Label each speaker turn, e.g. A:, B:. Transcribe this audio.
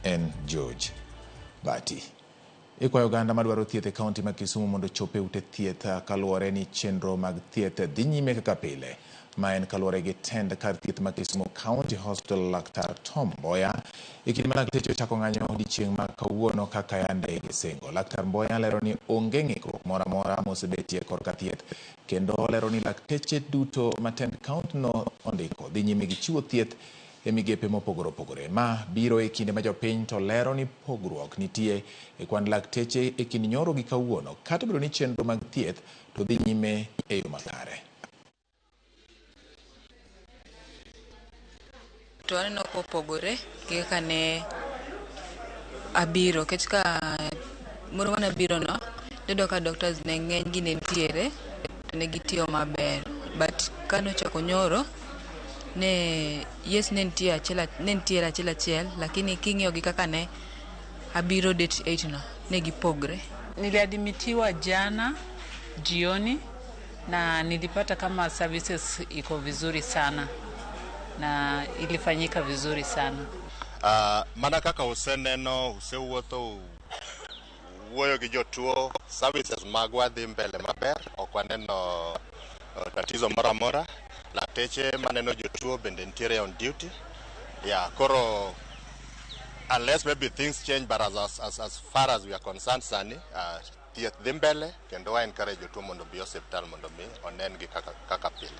A: en George Bati. Ikwayo oganda madwaro thieth e kaunti ma Kisumu mondo chope ute thieth kaluwore ni chenro mag thieth dhi nyime kaka pile. Ma en kaluwore gi tend kar thieth ma Kisumu County Hospital Laktar Tom Mboya e kinde ma lakteche ochako ng'anyo odiechieng' ma kawuono kaka yande gisingo. Laktar Mboya lero ni onge ng'ikruok moro amora mosebetie korka thieth, kendo lero ni lakteche duto ma tend kaunti no ondiko dhi nyime gi chiwo thieth e migepe mopogore opogore. Ma biro e kinde ma jopiny to lero ni pogruok nitie e kwan lakteche e kind nyoro gi kawuono, kata bedo ni chenro mag thieth to dhi nyime e yo makare.
B: To aneno kopogore kaka ne abiro, kech ka moro mana abiro no, dedo ka doctors ne ng'eny gi ne ntiere, to ne gitiyo maber. But kanochako nyoro, yes ne ntiere achiel, lakini king'iyo gi kaka ne abiro date 8 no, ne gipogre.
C: Niliadimitiwa jana jioni na nilipata kama services iko vizuri sana na ilifanyika vizuri sana.
D: Mana kaka useneno, usewuotho wuoyo gi jotuo, services magwa dhi mbele maber, ok waneno tatizo moro amora. Lakteche maneno jotuo bende ntiere on duty. Koro unless maybe things change, but as far as we are concerned sani, thieth dhi mbele kendo wa encourage jotuo mondo bi hospital mondo mi onen gi kaka pile.